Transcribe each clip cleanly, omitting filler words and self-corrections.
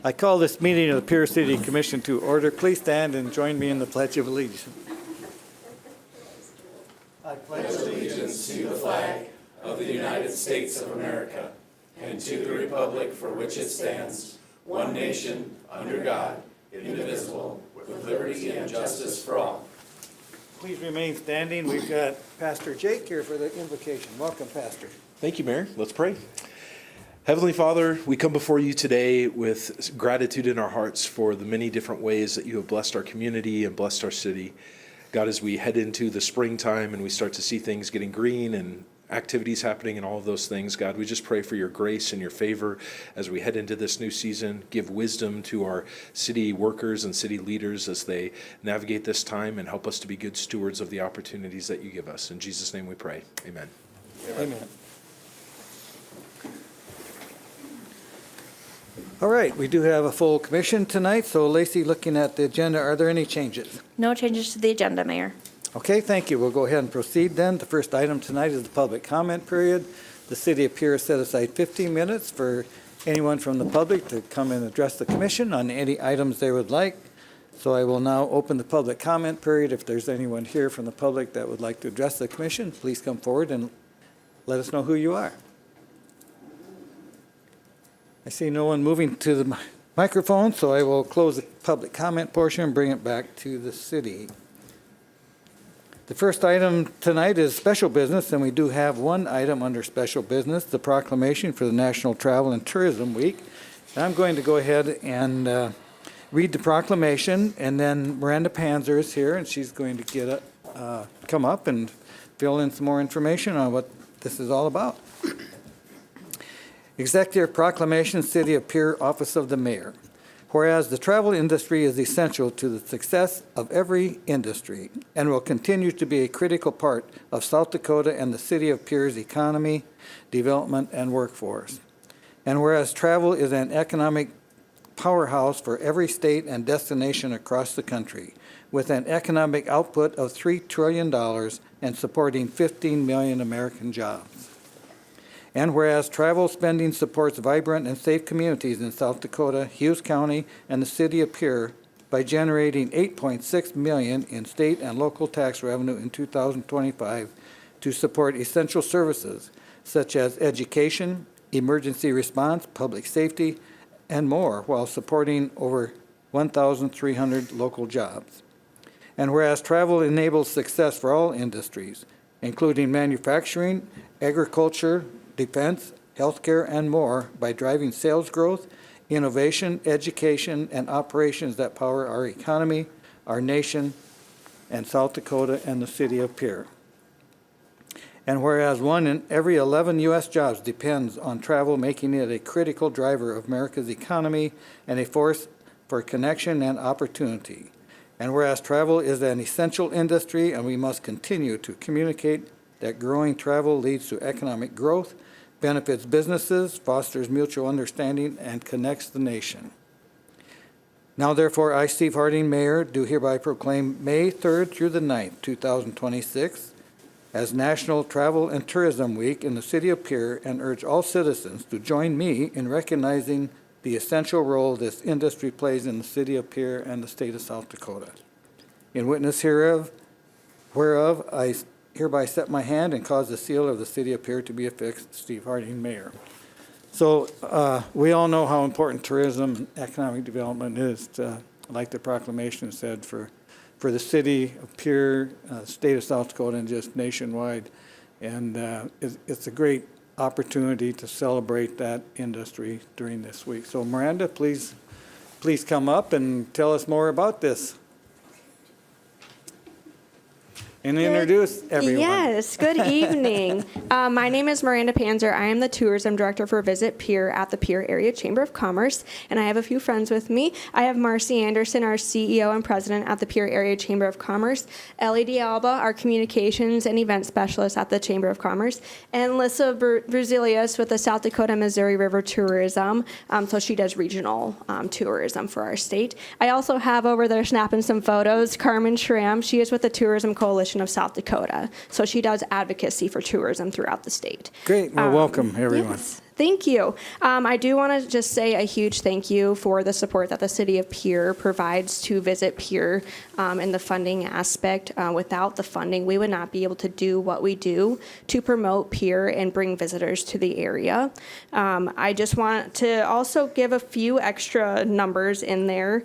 I call this meeting of the Pierre City Commission to order. Please stand and join me in the Pledge of Allegiance. I pledge allegiance to the flag of the United States of America and to the republic for which it stands, one nation, under God, indivisible, with liberty and justice for all. Please remain standing. We've got Pastor Jake here for the invocation. Welcome, Pastor. Thank you, Mayor. Let's pray. Heavenly Father, we come before you today with gratitude in our hearts for the many different ways that you have blessed our community and blessed our city. God, as we head into the springtime and we start to see things getting green and activities happening and all of those things, God, we just pray for your grace and your favor as we head into this new season. Give wisdom to our city workers and city leaders as they navigate this time and help us to be good stewards of the opportunities that you give us. In Jesus' name we pray. Amen. Amen. All right, we do have a full commission tonight. So, Lacey, looking at the agenda, are there any changes? No changes to the agenda, Mayor. Okay, thank you. We'll go ahead and proceed then. The first item tonight is the public comment period. The City of Pierre set aside 15 minutes for anyone from the public to come and address the commission on any items they would like. So I will now open the public comment period. If there's anyone here from the public that would like to address the commission, please come forward and let us know who you are. I see no one moving to the microphone, so I will close the public comment portion and bring it back to the city. The first item tonight is special business, and we do have one item under special business, the proclamation for the National Travel and Tourism Week. And I'm going to go ahead and read the proclamation, and then Miranda Panzer is here, and she's going to come up and fill in some more information on what this is all about. Executive Proclamation, City of Pierre, Office of the Mayor. Whereas the travel industry is essential to the success of every industry and will continue to be a critical part of South Dakota and the City of Pierre's economy, development, and workforce. And whereas travel is an economic powerhouse for every state and destination across the country, with an economic output of $3 trillion and supporting 15 million American jobs. And whereas travel spending supports vibrant and safe communities in South Dakota, Hughes County, and the City of Pierre by generating $8.6 million in state and local tax revenue in 2025 to support essential services such as education, emergency response, public safety, and more, while supporting over 1,300 local jobs. And whereas travel enables success for all industries, including manufacturing, agriculture, defense, healthcare, and more by driving sales growth, innovation, education, and operations that power our economy, our nation, and South Dakota and the City of Pierre. And whereas 1 in every 11 U.S. jobs depends on travel, making it a critical driver of America's economy and a force for connection and opportunity. And whereas travel is an essential industry and we must continue to communicate that growing travel leads to economic growth, benefits businesses, fosters mutual understanding, and connects the nation. Now, therefore, I, Steve Harding, Mayor, do hereby proclaim May 3rd through the 9th, 2026, as National Travel and Tourism Week in the City of Pierre, and urge all citizens to join me in recognizing the essential role this industry plays in the City of Pierre and the state of South Dakota. In witness hereof, whereof I hereby set my hand and cause the seal of the City of Pierre to be affixed, Steve Harding, Mayor. So we all know how important tourism and economic development is, like the proclamation said, for the City of Pierre, state of South Dakota, and just nationwide. And it's a great opportunity to celebrate that industry during this week. So Miranda, please come up and tell us more about this. And introduce everyone. Yes, good evening. My name is Miranda Panzer. I am the Tourism Director for Visit Pierre at the Pierre Area Chamber of Commerce, and I have a few friends with me. I have Marcy Anderson, our CEO and President at the Pierre Area Chamber of Commerce, Ellie D'Alba, our Communications and Event Specialist at the Chamber of Commerce, and Lissa Brazilius with the South Dakota Missouri River Tourism, so she does regional tourism for our state. I also have over there snapping some photos, Carmen Schramm. She is with the Tourism Coalition of South Dakota. So she does advocacy for tourism throughout the state. Great. Well, welcome, everyone. Yes. Thank you. I do want to just say a huge thank you for the support that the city of Pierre provides to Visit Pierre in the funding aspect. Without the funding, we would not be able to do what we do to promote Pierre and bring visitors to the area. I just want to also give a few extra numbers in there,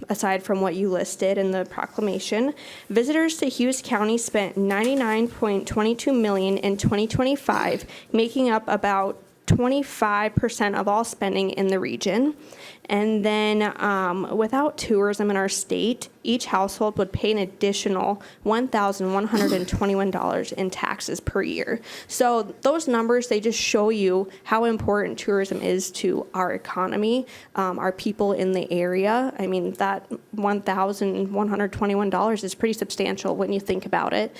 aside from what you listed in the proclamation. Visitors to Hughes County spent $99.22 million in 2025, making up about 25% of all spending in the region. And then without tourism in our state, each household would pay an additional $1,121 in taxes per year. So those numbers, they just show you how important tourism is to our economy, our people in the area. I mean, that $1,121 is pretty substantial when you think about it.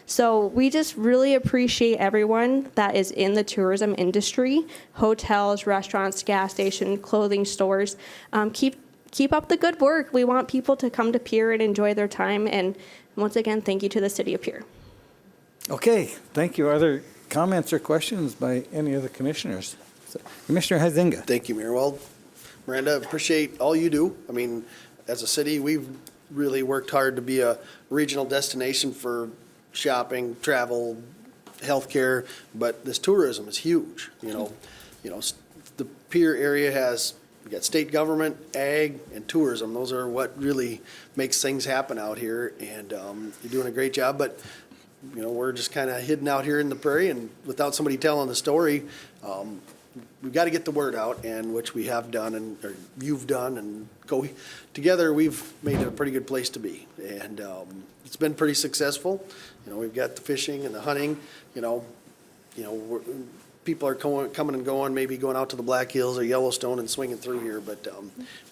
So we just really appreciate everyone that is in the tourism industry, hotels, restaurants, gas station, clothing stores. Keep up the good work. We want people to come to Pierre and enjoy their time. And once again, thank you to the city of Pierre. Okay, thank you. Are there comments or questions by any of the commissioners? Commissioner Huizinga. Thank you, Mayor. Well, Miranda, appreciate all you do. I mean, as a city, we've really worked hard to be a regional destination for shopping, travel, healthcare, but this tourism is huge, the Pierre area has, we got state government, ag, and tourism. Those are what really makes things happen out here, and you're doing a great job, but we're just kind of hidden out here in the prairie, and without somebody telling the story, we've got to get the word out, and which we have done, or you've done, and go together. We've made it a pretty good place to be, and it's been pretty successful. We've got the fishing and the hunting. People are coming and going, maybe going out to the Black Hills or Yellowstone and swinging through here, but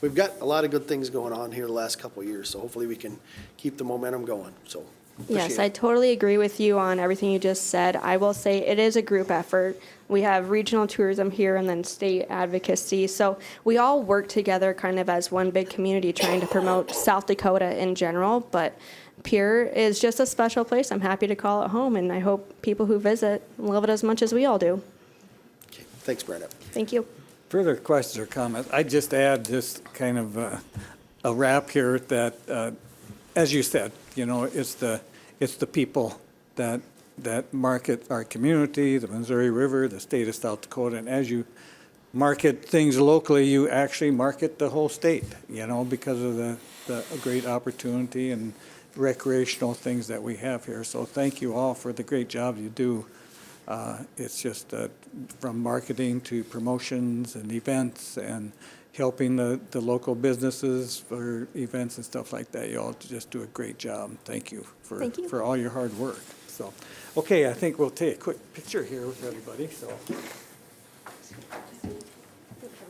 we've got a lot of good things going on here the last couple of years, so hopefully we can keep the momentum going. So. Yes, I totally agree with you on everything you just said. I will say it is a group effort. We have regional tourism here and then state advocacy. So we all work together kind of as one big community trying to promote South Dakota in general. But Pierre is just a special place. I'm happy to call it home, and I hope people who visit love it as much as we all do. Okay. Thanks, Brenda. Thank you. Further questions or comments? I just add just kind of a wrap here that, as you said, it's the people that market our community, the Missouri River, the state of South Dakota, and as you market things locally, you actually market the whole state, because of the great opportunity and recreational things that we have here. So thank you all for the great job you do. It's just from marketing to promotions and events and helping the local businesses for events and stuff like that. You all just do a great job. Thank you for all your hard work. So, okay, I think we'll take a quick picture here with everybody. So,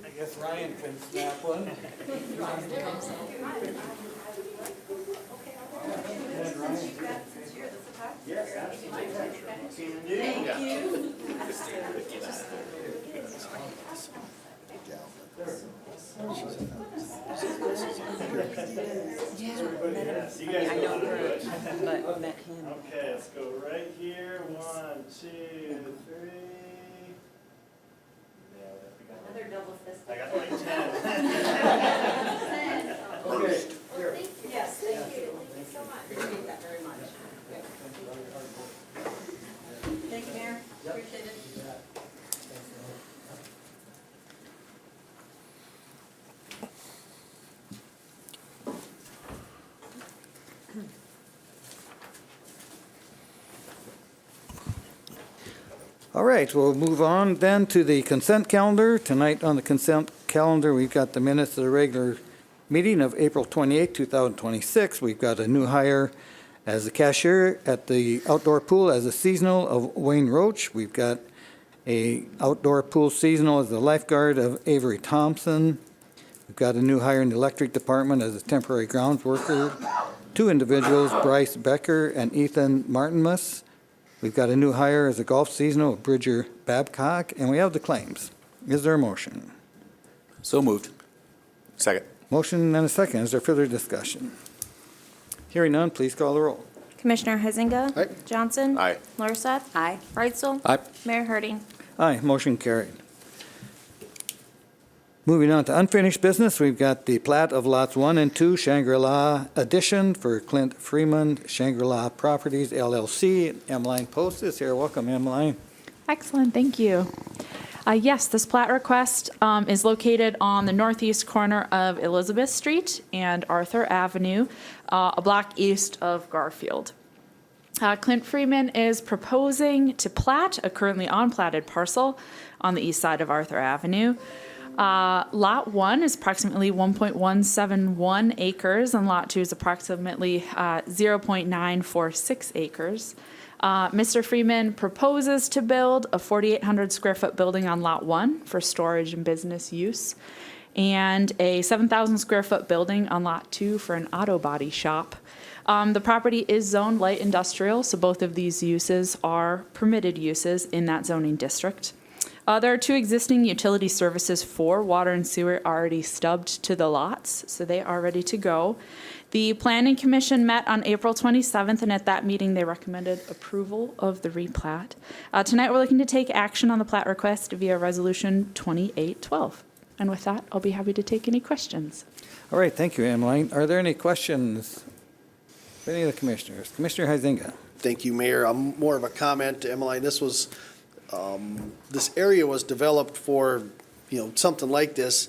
I guess Ryan can snap one. Yes, absolutely. Thank you. I know her, but met him. Okay, let's go right here. 1, 2, 3. Another double fist. I got like 10. Okay. Yes, thank you. Thank you so much. Appreciate that very much. Thank you, Mayor. Appreciate it. All right, we'll move on then to the consent calendar. Tonight on the consent calendar, we've got the minutes of the regular meeting of April 28, 2026. We've got a new hire as a cashier at the outdoor pool as a seasonal of Wayne Roach. We've got a outdoor pool seasonal as the lifeguard of Avery Thompson. We've got a new hire in the electric department as a temporary grounds worker. 2 individuals, Bryce Becker and Ethan Martinmus. We've got a new hire as a golf seasonal of Bridger Babcock, and we have the claims. Is there a motion? So moved. Second. Motion and a second. Is there further discussion? Hearing none, please call the roll. Commissioner Huizinga. Aye. Johnson. Aye. Lorseth. Aye. Reitzel. Aye. Mayor Harding. Aye, motion carried. Moving on to unfinished business, we've got the plat of lots 1 and 2 Shangri-La addition for Clint Freeman Shangri-La Properties LLC. Emmeline Post is here. Welcome, Emmeline. Excellent, thank you. Yes, this plat request is located on the northeast corner of Elizabeth Street and Arthur Avenue, a block east of Garfield. Clint Freeman is proposing to plat a currently unplatted parcel on the east side of Arthur Avenue. Lot 1 is approximately 1.171 acres, and Lot 2 is approximately 0.946 acres. Mr. Freeman proposes to build a 4,800 square foot building on Lot 1 for storage and business use, and a 7,000 square foot building on Lot 2 for an auto body shop. The property is zoned light industrial, so both of these uses are permitted uses in that zoning district. There are 2 existing utility services for water and sewer already stubbed to the lots, so they are ready to go. The Planning Commission met on April 27th, and at that meeting, they recommended approval of the replat. Tonight, we're looking to take action on the plat request via Resolution 2812. And with that, I'll be happy to take any questions. All right, thank you, Emmeline. Are there any questions for any of the commissioners? Commissioner Huizinga. Thank you, Mayor. I'm more of a comment to Emmeline. This was, this area was developed for, something like this,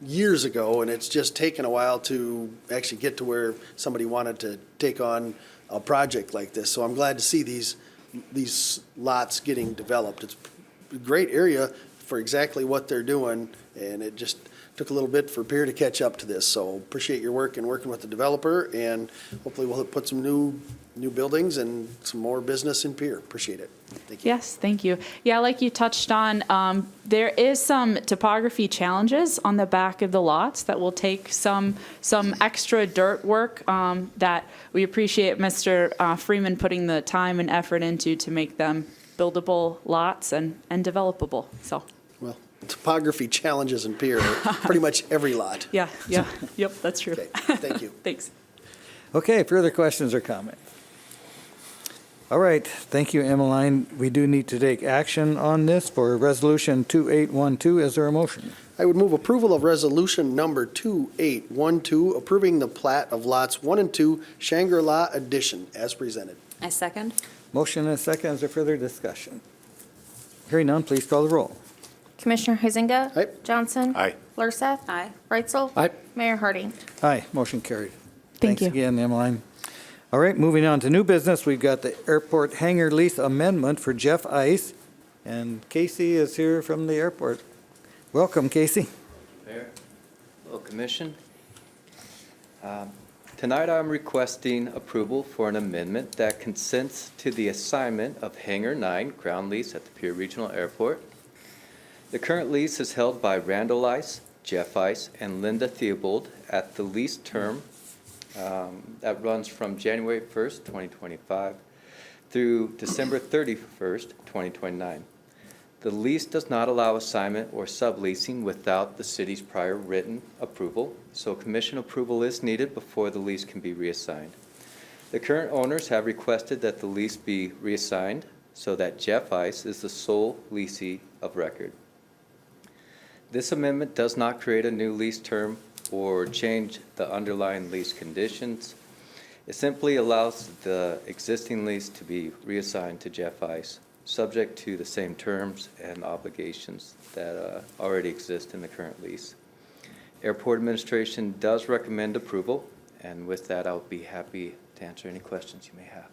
years ago, and it's just taken a while to actually get to where somebody wanted to take on a project like this. So I'm glad to see these lots getting developed. It's a great area for exactly what they're doing, and it just took a little bit for Pierre to catch up to this. So appreciate your work and working with the developer, and hopefully we'll put some new buildings and some more business in Pierre. Appreciate it. Thank you. Yes, thank you. Yeah, like you touched on, there is some topography challenges on the back of the lots that will take some extra dirt work that we appreciate Mr. Freeman putting the time and effort into to make them buildable lots and developable. So. Well, topography challenges in Pierre are pretty much every lot. Yeah, yep, that's true. Okay, thank you. Thanks. Okay, further questions or comments? All right, thank you, Emmeline. We do need to take action on this for Resolution 2812. Is there a motion? I would move approval of resolution number 2812, approving the plat of lots 1 and 2 Shangri-La addition as presented. I second. Motion and a second. Is there further discussion? Hearing none, please call the roll. Commissioner Huizinga? Aye. Johnson? Aye. Lurseth? Aye. Reitzel? Aye. Mayor Harding? Aye, motion carried. Thank you. Thanks again, Emmeline. All right, moving on to new business, we've got the airport hangar lease amendment for Jeff Ice, and Casey is here from the airport. Welcome, Casey. Mayor, hello, Commission. Tonight I'm requesting approval for an amendment that consents to the assignment of Hangar 9 ground lease at the Pierre Regional Airport. The current lease is held by Randall Ice, Jeff Ice, and Linda Theobald at the lease term that runs from January 1st, 2025 through December 31st, 2029. The lease does not allow assignment or subleasing without the city's prior written approval, so commission approval is needed before the lease can be reassigned. The current owners have requested that the lease be reassigned so that Jeff Ice is the sole leasee of record. This amendment does not create a new lease term or change the underlying lease conditions. It simply allows the existing lease to be reassigned to Jeff Ice, subject to the same terms and obligations that already exist in the current lease. Airport Administration does recommend approval, and with that, I'll be happy to answer any questions you may have.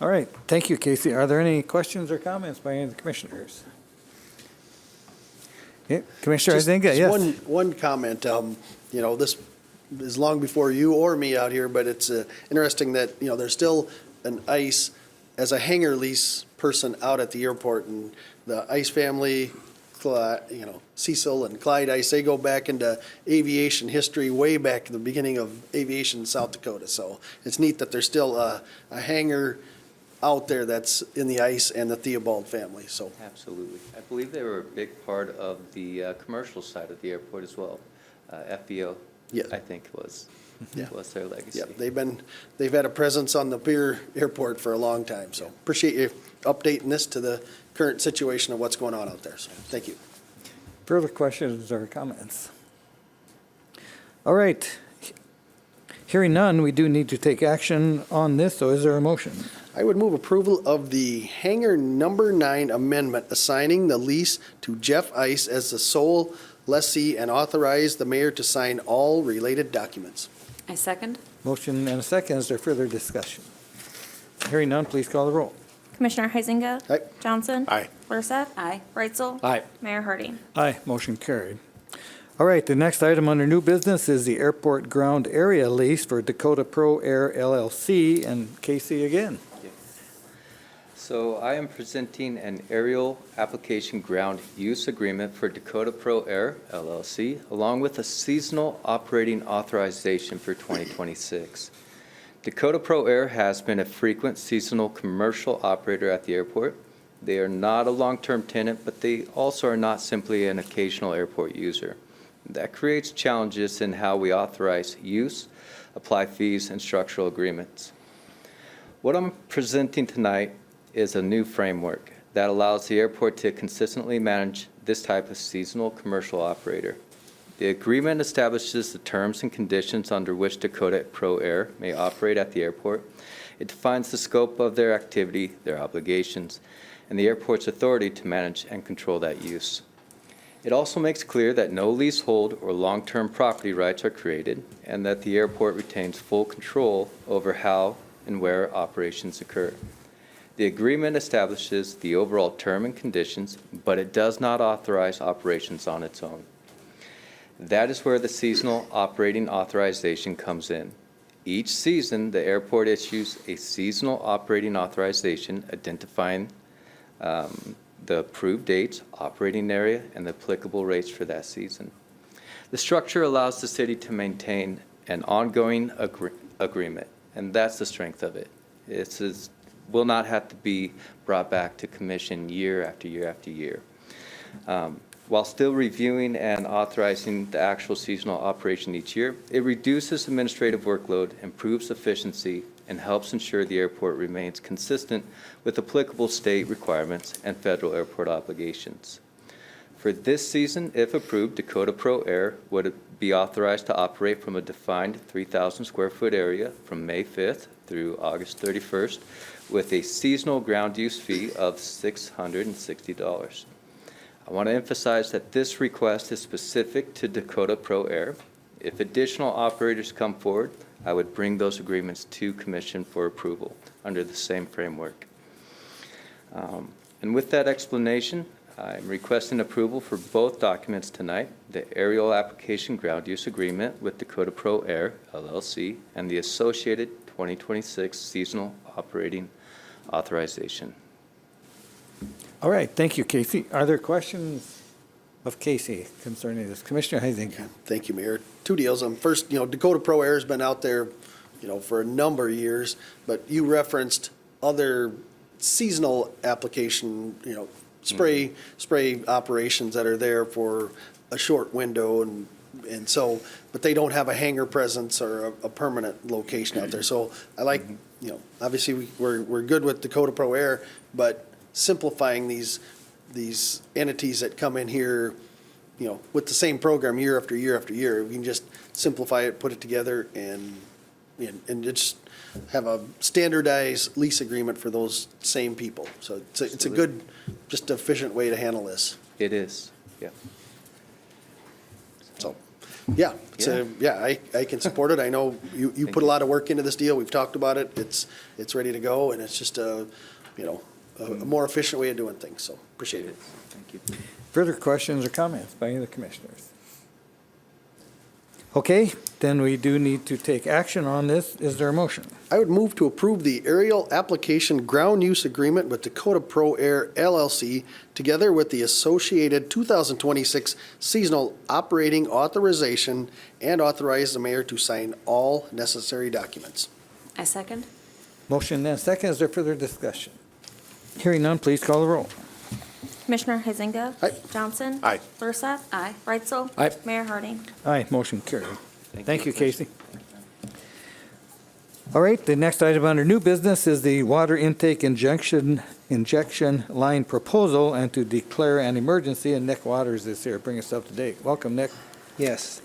All right, thank you, Casey. Are there any questions or comments by any of the commissioners? Yeah, Commissioner Just Huizinga, yes. One comment, this is long before you or me out here, but it's interesting that, there's still an ICE as a hangar lease person out at the airport, and the ICE family, Cecil and Clyde Ice, they go back into aviation history way back in the beginning of aviation in South Dakota. So it's neat that there's still a hangar out there that's in the ICE and the Theobald family, so. Absolutely. I believe they were a big part of the commercial side of the airport as well. FBO, Yeah. I think, was Yeah. What's their legacy? Yep, they've had a presence on the Pierre Airport for a long time, so appreciate you updating this to the current situation of what's going on out there, so thank you. Further questions or comments? All right. Hearing none, we do need to take action on this, so is there a motion? I would move approval of the hangar number 9 amendment assigning the lease to Jeff Ice as the sole lessee and authorize the mayor to sign all related documents. I second. Motion and a second. Is there further discussion? Hearing none, please call the roll. Commissioner Heisinger. Aye. Johnson. Aye. Lorseth. Aye. Reitzel. Aye. Mayor Harding. Aye, motion carried. All right, the next item under new business is the airport ground area lease for Dakota Pro Air LLC, and Casey again. So I am presenting an aerial application ground use agreement for Dakota Pro Air LLC, along with a seasonal operating authorization for 2026. Dakota Pro Air has been a frequent seasonal commercial operator at the airport. They are not a long-term tenant, but they also are not simply an occasional airport user. That creates challenges in how we authorize use, apply fees, and structural agreements. What I'm presenting tonight is a new framework that allows the airport to consistently manage this type of seasonal commercial operator. The agreement establishes the terms and conditions under which Dakota Pro Air may operate at the airport. It defines the scope of their activity, their obligations, and the airport's authority to manage and control that use. It also makes clear that no leasehold or long-term property rights are created, and that the airport retains full control over how and where operations occur. The agreement establishes the overall term and conditions, but it does not authorize operations on its own. That is where the seasonal operating authorization comes in. Each season, the airport issues a seasonal operating authorization identifying the approved dates, operating area, and the applicable rates for that season. The structure allows the city to maintain an ongoing agreement, and that's the strength of it. It will not have to be brought back to commission year after year after year. While still reviewing and authorizing the actual seasonal operation each year, it reduces administrative workload, improves efficiency, and helps ensure the airport remains consistent with applicable state requirements and federal airport obligations. For this season, if approved, Dakota Pro Air would be authorized to operate from a defined 3,000 square foot area from May 5th through August 31st with a seasonal ground use fee of $660. I want to emphasize that this request is specific to Dakota Pro Air. If additional operators come forward, I would bring those agreements to commission for approval under the same framework. And with that explanation, I'm requesting approval for both documents tonight, the aerial application ground use agreement with Dakota Pro Air LLC and the associated 2026 seasonal operating authorization. All right, thank you, Casey. Are there questions of Casey concerning this? Commissioner Heisinger. Thank you, Mayor. Two deals. First, Dakota Pro Air has been out there, for a number of years, but you referenced other seasonal application, spray operations that are there for a short window and so, but they don't have a hangar presence or a permanent location out there. So I like, obviously we're good with Dakota Pro Air, but simplifying these entities that come in here, with the same program year after year after year, we can just simplify it, put it together, and just have a standardized lease agreement for those same people. So it's a good, just efficient way to handle this. It is, yeah. So, yeah, I can support it. I know you put a lot of work into this deal. We've talked about it. It's ready to go, and it's just a more efficient way of doing things. So appreciate it. Thank you. Further questions or comments by any of the commissioners? Okay, then we do need to take action on this. Is there a motion? I would move to approve the aerial application ground use agreement with Dakota Pro Air LLC, together with the associated 2026 seasonal operating authorization, and authorize the mayor to sign all necessary documents. I second. Motion and second. Is there further discussion? Hearing none, please call the roll. Commissioner Heisinger. Aye. Johnson. Aye. Lorseth. Aye. Reitzel. Aye. Mayor Harding. Aye, motion carried. Thank you, Casey. All right, the next item under new business is the water intake injection line proposal and to declare an emergency, and Nick Waters is here. Bring us up to date. Welcome, Nick. Yes.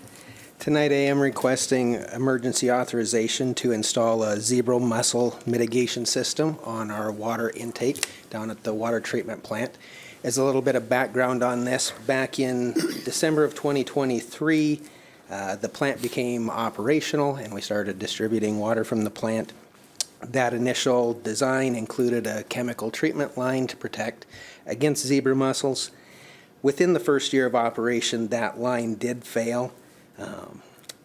Tonight I am requesting emergency authorization to install a zebra mussel mitigation system on our water intake down at the water treatment plant. As a little bit of background on this, back in December of 2023, the plant became operational and we started distributing water from the plant. That initial design included a chemical treatment line to protect against zebra mussels. Within the first year of operation, that line did fail.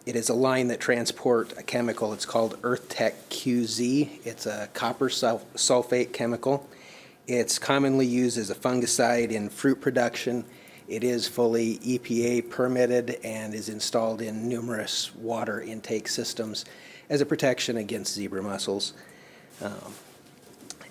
It is a line that transports a chemical. It's called EarthTech QZ. It's a copper sulfate chemical. It's commonly used as a fungicide in fruit production. It is fully EPA permitted and is installed in numerous water intake systems as a protection against zebra mussels.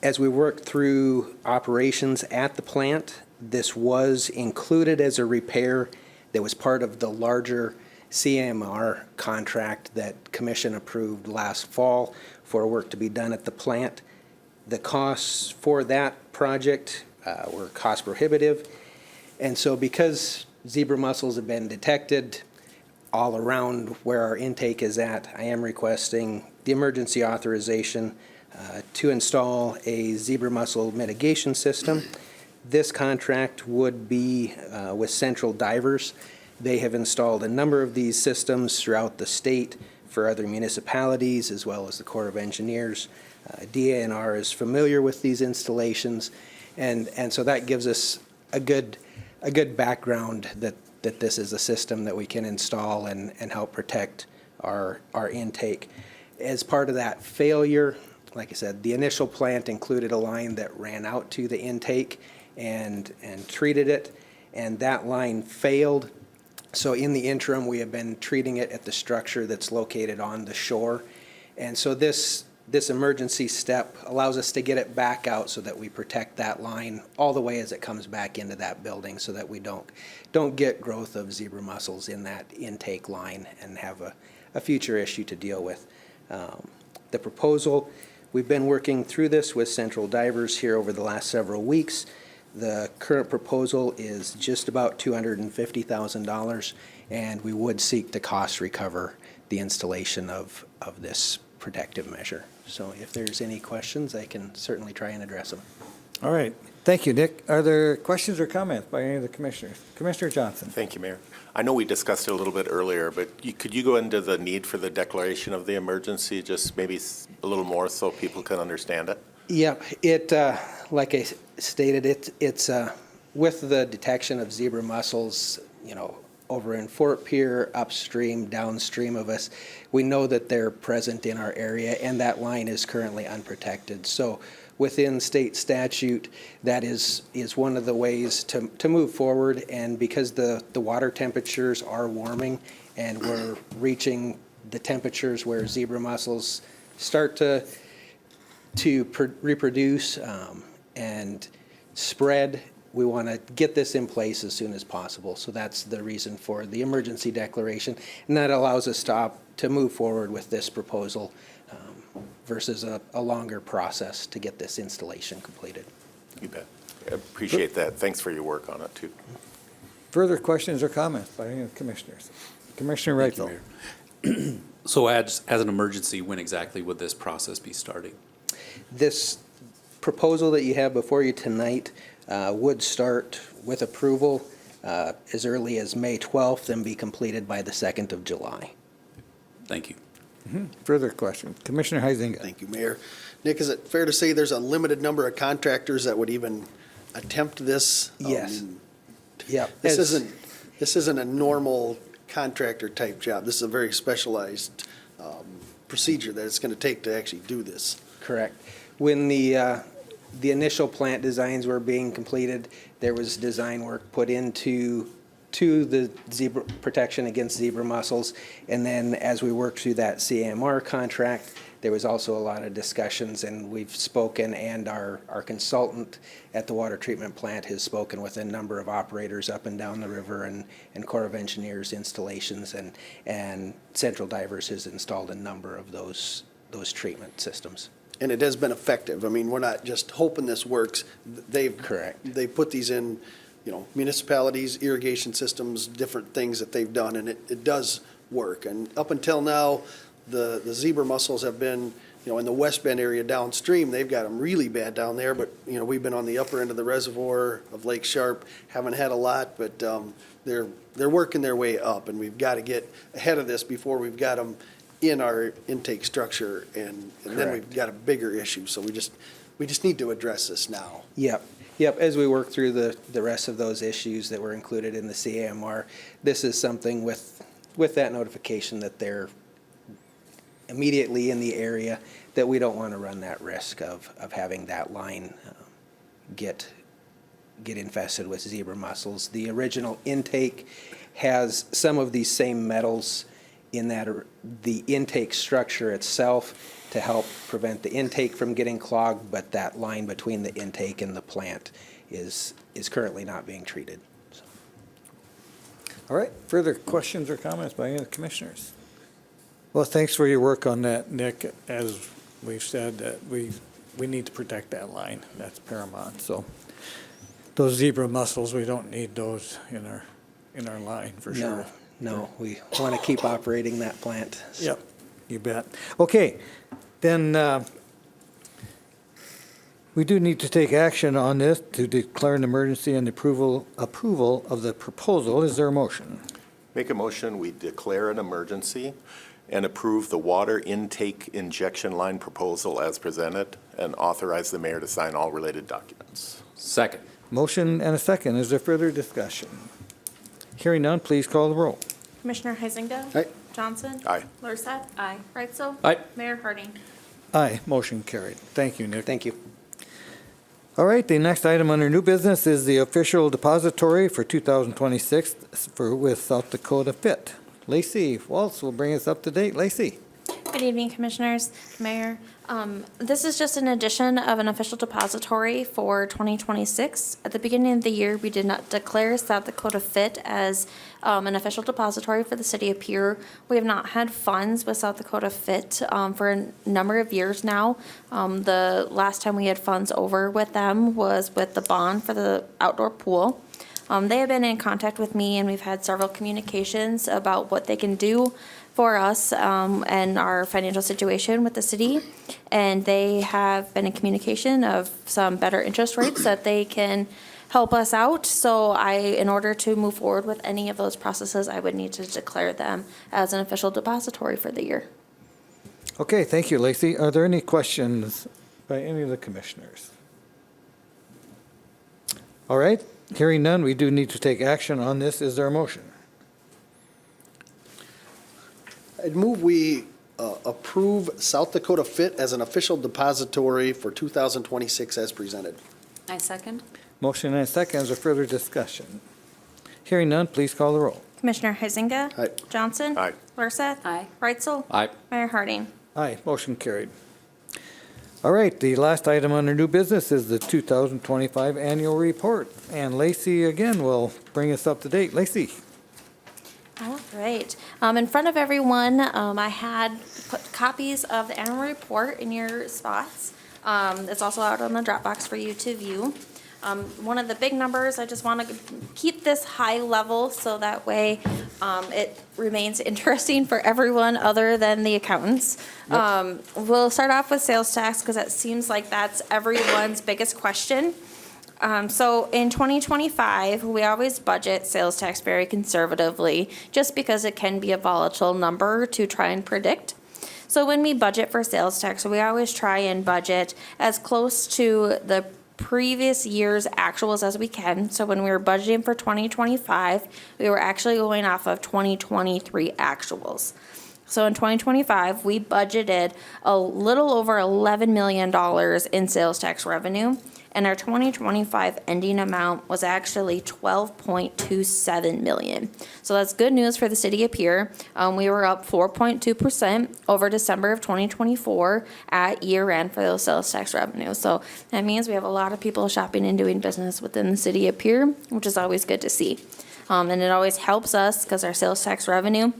As we worked through operations at the plant, this was included as a repair that was part of the larger CMR contract that Commission approved last fall for work to be done at the plant. The costs for that project were cost prohibitive, and so because zebra mussels have been detected all around where our intake is at, I am requesting the emergency authorization to install a zebra mussel mitigation system. This contract would be with Central Divers. They have installed a number of these systems throughout the state for other municipalities as well as the Corps of Engineers. DANR is familiar with these installations, and so that gives us a good background that this is a system that we can install and help protect our intake. As part of that failure, like I said, the initial plant included a line that ran out to the intake and treated it, and that line failed. So in the interim, we have been treating it at the structure that's located on the shore. And so this emergency step allows us to get it back out so that we protect that line all the way as it comes back into that building so that we don't get growth of zebra mussels in that intake line and have a future issue to deal with. The proposal, we've been working through this with Central Divers here over the last several weeks. The current proposal is just about $250,000, and we would seek to cost recover the installation of this protective measure. So if there's any questions, I can certainly try and address them. All right. Thank you, Nick. Are there questions or comments by any of the commissioners? Commissioner Johnson. Thank you, Mayor. I know we discussed it a little bit earlier, but could you go into the need for the declaration of the emergency, just maybe a little more so people can understand it? Yeah, it like I stated, it's with the detection of zebra mussels, over in Fort Pierre, upstream, downstream of us, we know that they're present in our area, and that line is currently unprotected. So within state statute, that is one of the ways to move forward, and because the water temperatures are warming and we're reaching the temperatures where zebra mussels start to reproduce and spread, we want to get this in place as soon as possible. So that's the reason for the emergency declaration, and that allows us to move forward with this proposal versus a longer process to get this installation completed. You bet. I appreciate that. Thanks for your work on it, too. Further questions or comments by any of the commissioners? Commissioner Reitzel. So as an emergency, when exactly would this process be starting? This proposal that you have before you tonight would start with approval as early as May 12th and be completed by the 2nd of July. Thank you. Further questions? Commissioner Heisinger. Thank you, Mayor. Nick, is it fair to say there's a limited number of contractors that would even attempt this? Yes. Yeah. This isn't a normal contractor type job. This is a very specialized procedure that it's going to take to actually do this. Correct. When the initial plant designs were being completed, there was design work put into the zebra protection against zebra mussels, and then as we worked through that CMR contract, there was also a lot of discussions, and we've spoken, and our consultant at the water treatment plant has spoken with a number of operators up and down the river and Corps of Engineers installations, and Central Divers has installed a number of those those treatment systems. And it has been effective. I mean, we're not just hoping this works. Correct. They put these in, municipalities, irrigation systems, different things that they've done, and it does work. And up until now, the zebra mussels have been, in the West Bend area downstream, they've got them really bad down there, but, we've been on the upper end of the reservoir of Lake Sharp, haven't had a lot, but they're working their way up, and we've got to get ahead of this before we've got them in our intake structure, and then we've got a bigger issue. So we just need to address this now. Yep, as we work through the rest of those issues that were included in the CAMR, this is something with that notification that they're immediately in the area, that we don't want to run that risk of having that line get infested with zebra mussels. The original intake has some of these same metals in that the intake structure itself to help prevent the intake from getting clogged, but that line between the intake and the plant is currently not being treated. So. All right, further questions or comments by any of the commissioners? Well, thanks for your work on that, Nick. As we've said, that we need to protect that line. That's paramount. So those zebra mussels, we don't need those in our line for sure. No, we want to keep operating that plant. Yep, you bet. Okay, then we do need to take action on this to declare an emergency and approval of the proposal. Is there a motion? Make a motion, we declare an emergency and approve the water intake injection line proposal as presented and authorize the mayor to sign all related documents. Second. Motion and a second. Is there further discussion? Hearing none, please call the roll. Commissioner Heisinger. Aye. Johnson. Aye. Luriset. Aye. Reitzel. Aye. Mayor Harding. Aye, motion carried. Thank you, Nick. Thank you. All right, the next item under new business is the official depository for 2026 with South Dakota Fit. Lacey Waltz will bring us up to date. Lacey. Good evening, Commissioners, Mayor. This is just an addition of an official depository for 2026. At the beginning of the year, we did not declare South Dakota Fit as an official depository for the city of Pierre. We have not had funds with South Dakota Fit for a number of years now. The last time we had funds over with them was with the bond for the outdoor pool. They have been in contact with me, and we've had several communications about what they can do for us and our financial situation with the city. And they have been in communication of some better interest rates that they can help us out. So in order to move forward with any of those processes, I would need to declare them as an official depository for the year. Okay, thank you, Lacey. Are there any questions by any of the commissioners? All right, hearing none, we do need to take action on this. Is there a motion? I'd move we approve South Dakota Fit as an official depository for 2026 as presented. I second. Motion and a second. Is there further discussion? Hearing none, please call the roll. Commissioner Heisinger. Aye. Johnson. Aye. Luriset. Aye. Reitzel. Aye. Mayor Harding. Aye, motion carried. All right, the last item under new business is the 2025 annual report. And Lacey again will bring us up to date. Lacey. All right. In front of everyone, I had put copies of the annual report in your spots. It's also out on the Dropbox for you to view. One of the big numbers, I just want to keep this high level so that way it remains interesting for everyone other than the accountants. We'll start off with sales tax because it seems like that's everyone's biggest question. So in 2025, we always budget sales tax very conservatively just because it can be a volatile number to try and predict. So when we budget for sales tax, we always try and budget as close to the previous year's actuals as we can. So when we were budgeting for 2025, we were actually going off of 2023 actuals. So in 2025, we budgeted a little over $11 million in sales tax revenue, and our 2025 ending amount was actually $12.27 million. So that's good news for the city of Pierre. We were up 4.2% over December of 2024 at year end for those sales tax revenue. So that means we have a lot of people shopping and doing business within the city of Pierre, which is always good to see. And it always helps us because our sales tax revenue,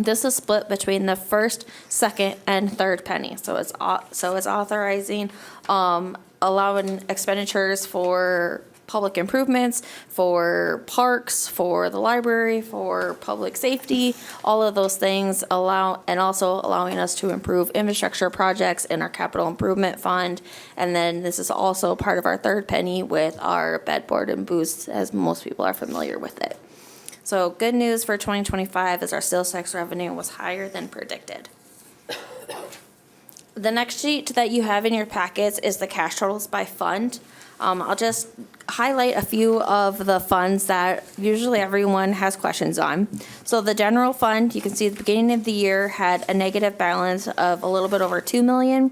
This is split between the first, second, and third penny. So it's authorizing, allowing expenditures for public improvements, for parks, for the library, for public safety, all of those things and also allowing us to improve infrastructure projects in our capital improvement fund. And then this is also part of our third penny with our bed, board, and booths, as most people are familiar with it. So good news for 2025 is our sales tax revenue was higher than predicted. The next sheet that you have in your packets is the cash totals by fund. I'll just highlight a few of the funds that usually everyone has questions on. So the general fund, you can see at the beginning of the year had a negative balance of a little bit over 2 million.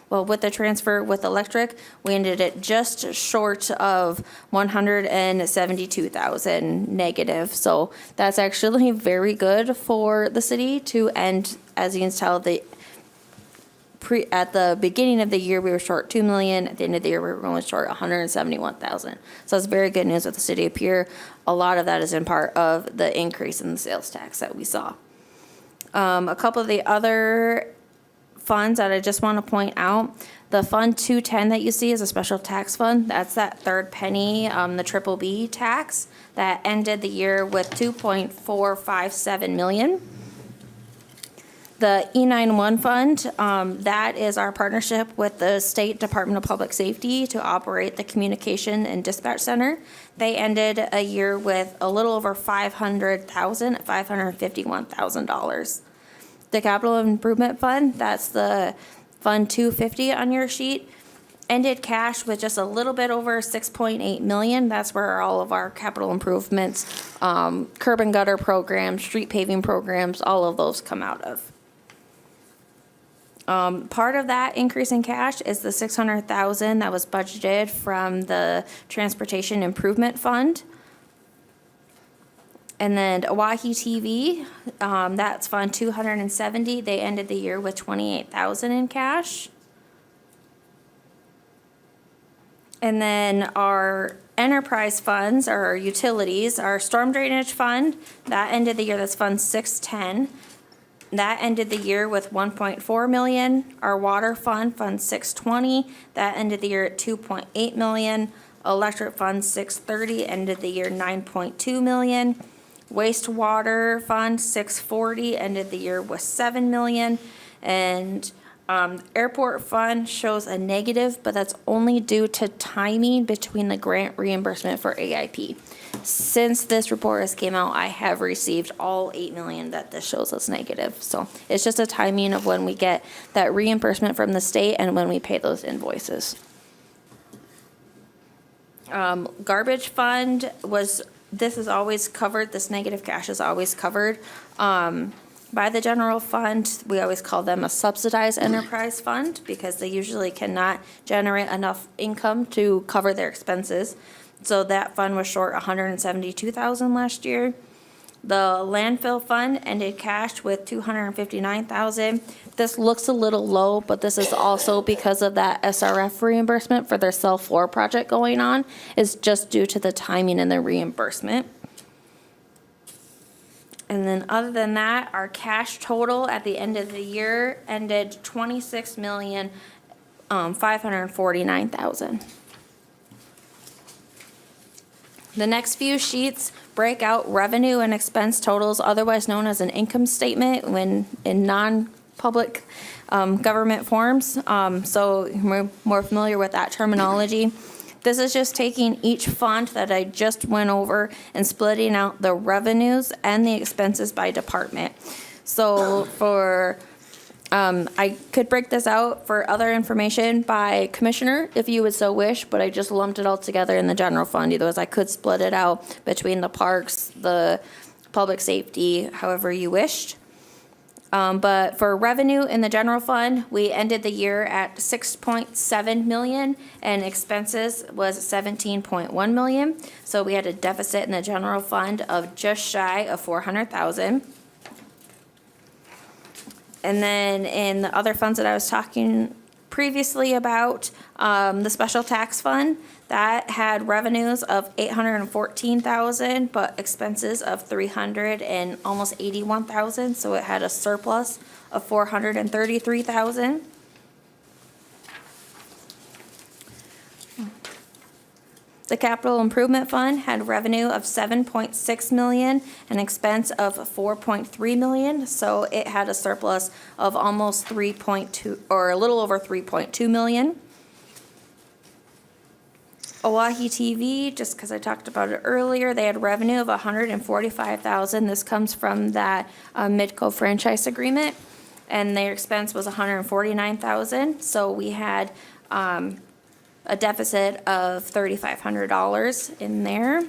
Well, with the transfer with electric, we ended it just short of 172,000 negative. So that's actually very good for the city to end, as you can tell, at the beginning of the year, we were short 2 million. At the end of the year, we were only short 171,000. So it's very good news with the city of Pierre. A lot of that is in part of the increase in the sales tax that we saw. A couple of the other funds that I just want to point out, the Fund 210 that you see is a special tax fund. That's that third penny, the triple B tax that ended the year with 2.457 million. The E91 fund, that is our partnership with the State Department of Public Safety to operate the communication and dispatch center. They ended a year with a little over $551,000. The capital improvement fund, that's the Fund 250 on your sheet, ended cash with just a little bit over 6.8 million. That's where all of our capital improvements, curb and gutter programs, street paving programs, all of those come out of. Part of that increase in cash is the 600,000 that was budgeted from the Transportation Improvement Fund. And then Oahe TV, that's Fund 270. They ended the year with 28,000 in cash. And then our enterprise funds, our utilities, our storm drainage fund, that ended the year, that's Fund 610. That ended the year with 1.4 million. Our water fund, Fund 620, that ended the year at 2.8 million. Electric Fund 630 ended the year 9.2 million. Wastewater Fund 640 ended the year with 7 million. And Airport Fund shows a negative, but that's only due to timing between the grant reimbursement for AIP. Since this report has came out, I have received all 8 million that this shows us negative. So it's just a timing of when we get that reimbursement from the state and when we pay those invoices. Garbage fund this is always covered, this negative cash is always covered. By the general fund, we always call them a subsidized enterprise fund because they usually cannot generate enough income to cover their expenses. So that fund was short 172,000 last year. The landfill fund ended cash with 259,000. This looks a little low, but this is also because of that SRF reimbursement for their cell floor project going on. It's just due to the timing and the reimbursement. And then other than that, our cash total at the end of the year ended 26,549,000. The next few sheets break out revenue and expense totals, otherwise known as an income statement when in non-public government forms. So we're more familiar with that terminology. This is just taking each fund that I just went over and splitting out the revenues and the expenses by department. So for I could break this out for other information by commissioner if you would so wish, but I just lumped it all together in the general fund. Otherwise, I could split it out between the parks, the public safety, however you wished. But for revenue in the general fund, we ended the year at 6.7 million and expenses was 17.1 million. So we had a deficit in the general fund of just shy of 400,000. And then in the other funds that I was talking previously about the special tax fund. That had revenues of $814,000, but expenses of $300 and almost $81,000, so it had a surplus of $433,000. The capital improvement fund had revenue of $7.6 million and expense of $4.3 million, so it had a surplus of almost 3.2, or a little over 3.2 million. Oahe TV, just because I talked about it earlier, they had revenue of $145,000. This comes from that Midco franchise agreement, and their expense was $149,000. So we had a deficit of $3,500 in there.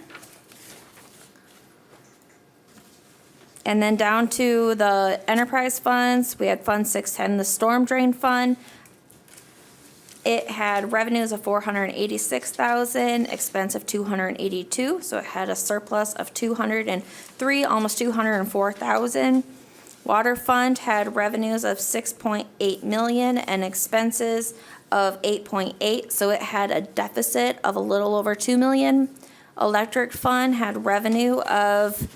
And then down to the enterprise funds, we had Fund 610, the storm drain fund. It had revenues of $486,000, expense of $282,000, so it had a surplus of $203,000, almost $204,000. Water fund had revenues of $6.8 million and expenses of $8.8 million, so it had a deficit of a little over $2 million. Electric fund had revenue of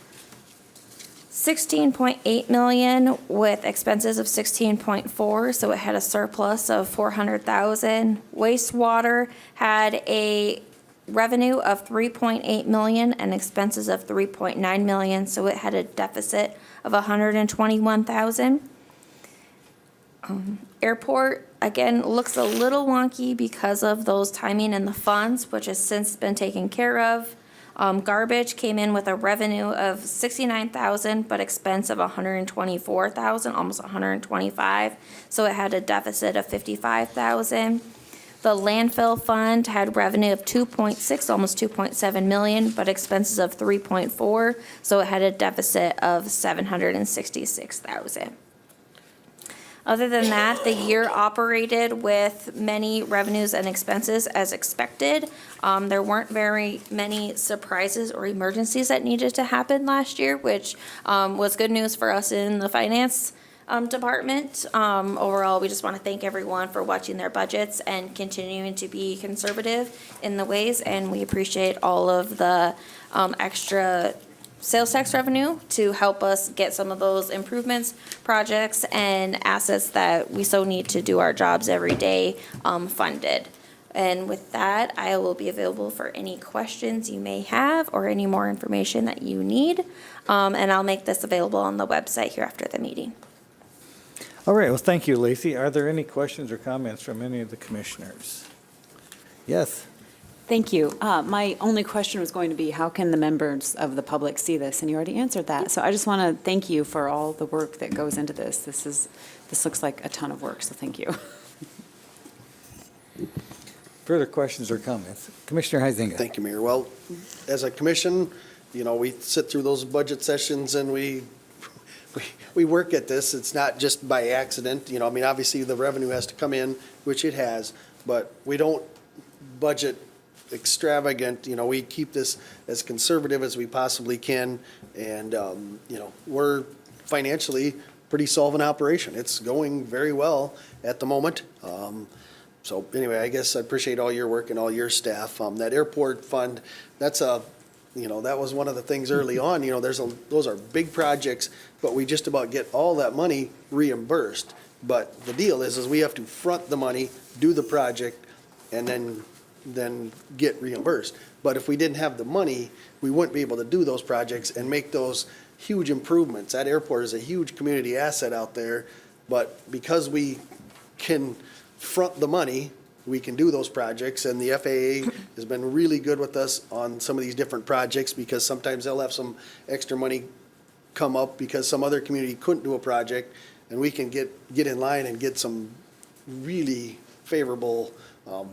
$16.8 million with expenses of $16.4 million, so it had a surplus of $400,000. Wastewater had a revenue of $3.8 million and expenses of $3.9 million, so it had a deficit of $121,000. Airport, again, looks a little wonky because of those timing in the funds, which has since been taken care of. Garbage came in with a revenue of $69,000, but expense of $124,000, almost $125,000. So it had a deficit of $55,000. The landfill fund had revenue of $2.6, almost $2.7 million, but expenses of $3.4. So it had a deficit of $766,000. Other than that, the year operated with many revenues and expenses as expected. There weren't very many surprises or emergencies that needed to happen last year, which was good news for us in the finance department. Overall, we just want to thank everyone for watching their budgets and continuing to be conservative in the ways, and we appreciate all of the extra sales tax revenue to help us get some of those improvements, projects, and assets that we so need to do our jobs every day funded. And with that, I will be available for any questions you may have or any more information that you need. And I'll make this available on the website here after the meeting. All right, well, thank you, Lacey. Are there any questions or comments from any of the commissioners? Yes. Thank you. My only question was going to be, how can the members of the public see this? And you already answered that. So I just want to thank you for all the work that goes into this. This looks like a ton of work, so thank you. Further questions or comments? Commissioner Huizinga. Thank you, Mayor. Well, as a commission, we sit through those budget sessions and we work at this. It's not just by accident, obviously the revenue has to come in, which it has, but we don't budget extravagant. We keep this as conservative as we possibly can, and we're financially pretty solvent operation. It's going very well at the moment. So anyway, I guess I appreciate all your work and all your staff. That airport fund, that was one of the things early on. Those are big projects, but we just about get all that money reimbursed. But the deal is we have to front the money, do the project, and then get reimbursed. But if we didn't have the money, we wouldn't be able to do those projects and make those huge improvements. That airport is a huge community asset out there, but because we can front the money, we can do those projects, and the FAA has been really good with us on some of these different projects, because sometimes they'll have some extra money come up because some other community couldn't do a project, and we can get in line and get some really favorable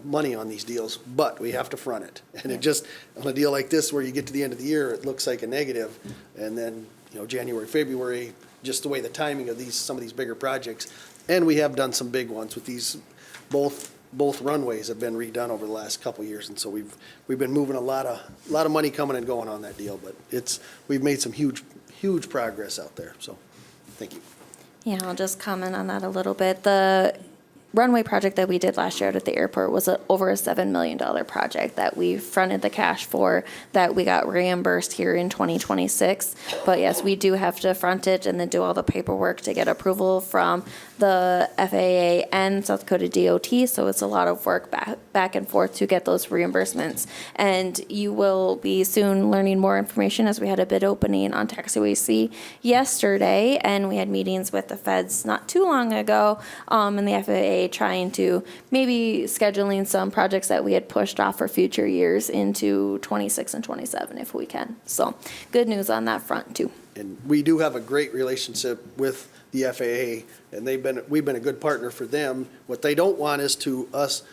money on these deals, but we have to front it. And it just, on a deal like this, where you get to the end of the year, it looks like a negative, and then, January, February, just the way the timing of some of these bigger projects. And we have done some big ones with these, both runways have been redone over the last couple of years, and so we've been moving a lot of money coming and going on that deal, but we've made some huge progress out there, so, thank you. Yeah, I'll just comment on that a little bit. The runway project that we did last year out at the airport was over a $7 million project that we fronted the cash for, that we got reimbursed here in 2026. But yes, we do have to front it and then do all the paperwork to get approval from the FAA and South Dakota DOT. So it's a lot of work back and forth to get those reimbursements. And you will be soon learning more information, as we had a bid opening on Taxiway C yesterday, and we had meetings with the feds not too long ago, and the FAA trying to maybe scheduling some projects that we had pushed off for future years into 26 and 27 if we can. So good news on that front too. And we do have a great relationship with the FAA, and we've been a good partner for them. What they don't want is to us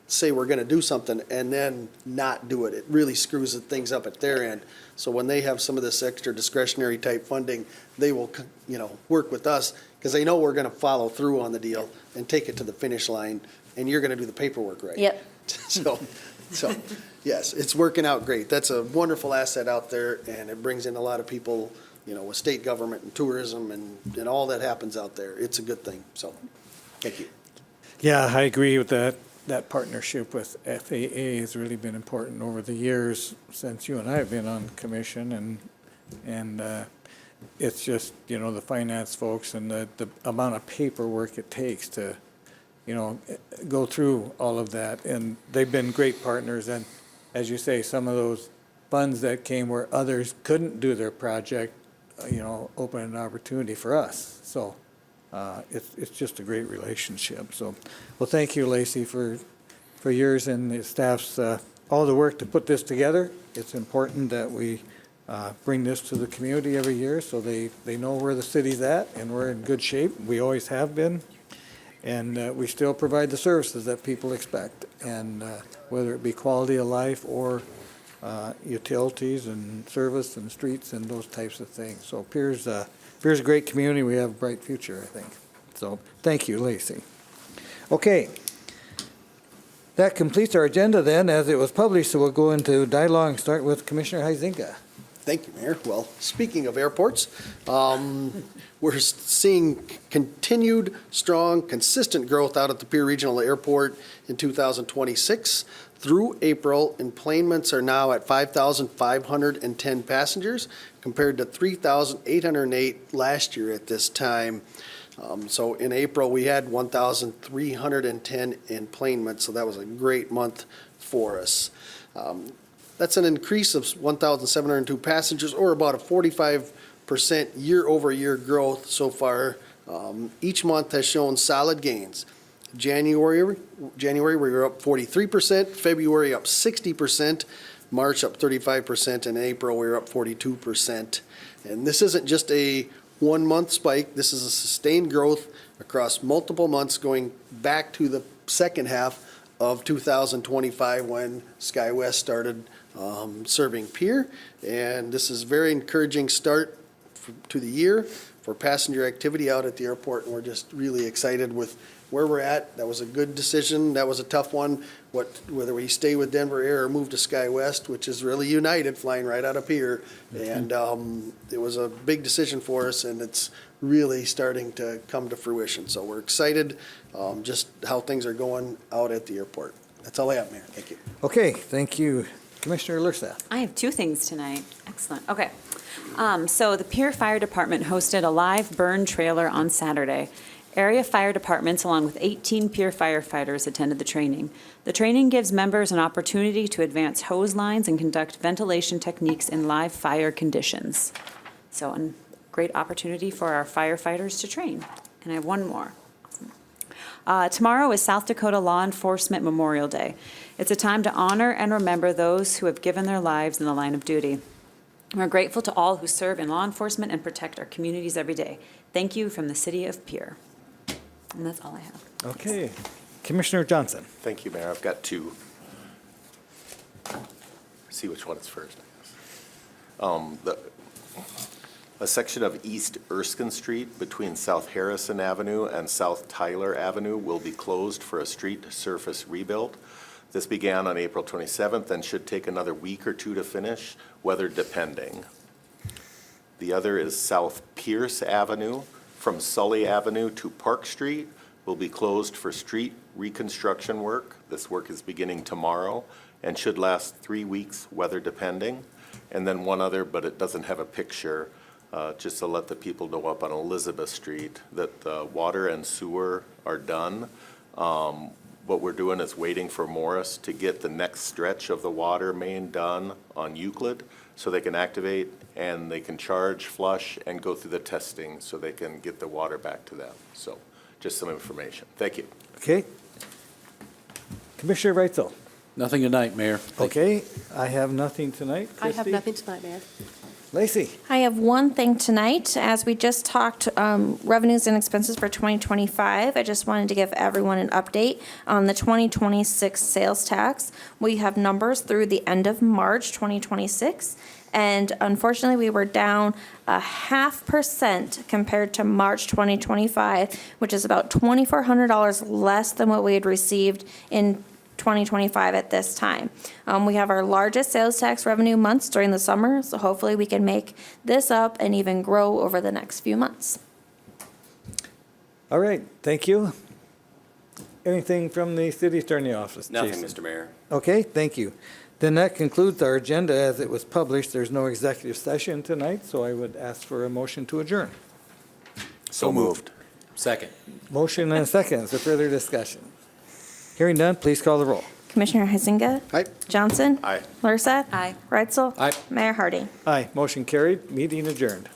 say we're going to do something and then not do it. It really screws things up at their end. So when they have some of this extra discretionary type funding, they will, work with us because they know we're going to follow through on the deal and take it to the finish line, and you're going to do the paperwork right. Yep. So yes, it's working out great. That's a wonderful asset out there, and it brings in a lot of people, with state government and tourism and all that happens out there. It's a good thing. So, thank you. Yeah, I agree with that. That partnership with FAA has really been important over the years since you and I have been on commission, and it's just, the finance folks and the amount of paperwork it takes to, go through all of that. And they've been great partners. And as you say, some of those funds that came where others couldn't do their project, open an opportunity for us. So it's just a great relationship. So, well, thank you, Lacey, for yours and the staff's all the work to put this together. It's important that we bring this to the community every year so they know where the city's at, and we're in good shape. We always have been, and we still provide the services that people expect, and whether it be quality of life or utilities and service and streets and those types of things. So Pierre's a great community. We have a bright future, I think. So thank you, Lacey. Okay. That completes our agenda then, as it was published, so we'll go into dialogue and start with Commissioner Huizinga. Thank you, Mayor. Well, speaking of airports, we're seeing continued strong, consistent growth out at the Pierre Regional Airport in 2026. Through April, enplanements are now at 5,510 passengers compared to 3,808 last year at this time. So in April, we had 1,310 enplanements, so that was a great month for us. That's an increase of 1,702 passengers, or about a 45% year-over-year growth so far. Each month has shown solid gains. January we were up 43%, February up 60%, March up 35%, and April we were up 42%. And this isn't just a one-month spike. This is a sustained growth across multiple months going back to the second half of 2025 when SkyWest started serving Pierre. And this is a very encouraging start to the year for passenger activity out at the airport, and we're just really excited with where we're at. That was a good decision. That was a tough one, whether we stay with Denver Air or move to SkyWest, which is really United flying right out of Pierre. And it was a big decision for us, and it's really starting to come to fruition. So we're excited just how things are going out at the airport. That's all I have, Mayor. Thank you. Okay, thank you. Commissioner Lursa. I have two things tonight. Excellent. Okay. So the Pierre Fire Department hosted a live burn trailer on Saturday. Area fire departments, along with 18 Pierre firefighters, attended the training. The training gives members an opportunity to advance hose lines and conduct ventilation techniques in live fire conditions. So a great opportunity for our firefighters to train. And I have one more. Tomorrow is South Dakota Law Enforcement Memorial Day. It's a time to honor and remember those who have given their lives in the line of duty. We're grateful to all who serve in law enforcement and protect our communities every day. Thank you from the city of Pierre. And that's all I have. Okay. Commissioner Johnson. Thank you, Mayor. I've got two. See which one is first, I guess. A section of East Erskine Street between South Harrison Avenue and South Tyler Avenue will be closed for a street surface rebuild. This began on April 27th and should take another week or two to finish, weather depending. The other is South Pierce Avenue from Sully Avenue to Park Street will be closed for street reconstruction work. This work is beginning tomorrow and should last 3 weeks, weather depending. And then one other, but it doesn't have a picture, just to let the people know up on Elizabeth Street that the water and sewer are done. What we're doing is waiting for Morris to get the next stretch of the water main done on Euclid so they can activate and they can charge, flush, and go through the testing so they can get the water back to them. So just some information. Thank you. Okay. Commissioner Reitzel. Nothing tonight, Mayor. Okay, I have nothing tonight. I have Christie? nothing tonight, Mayor. Lacey. I have one thing tonight. As we just talked revenues and expenses for 2025, I just wanted to give everyone an update on the 2026 sales tax. We have numbers through the end of March 2026, and unfortunately, we were down 0.5% compared to March 2025, which is about $2,400 less than what we had received in 2025 at this time. We have our largest sales tax revenue months during the summer, so hopefully we can make this up and even grow over the next few months. All right, thank you. Anything from the city attorney office? Nothing, Jason? Mr. Mayor. Okay, thank you. Then that concludes our agenda as it was published. There's no executive session tonight, so I would ask for a motion to adjourn. So moved. Second. Motion and a second. Is there further discussion? Hearing none, please call the roll. Commissioner Heisinger? Aye. Johnson? Aye. Lurisak? Aye. Reitzel? Aye. Mayor Hardy? Aye, motion carried, meeting adjourned.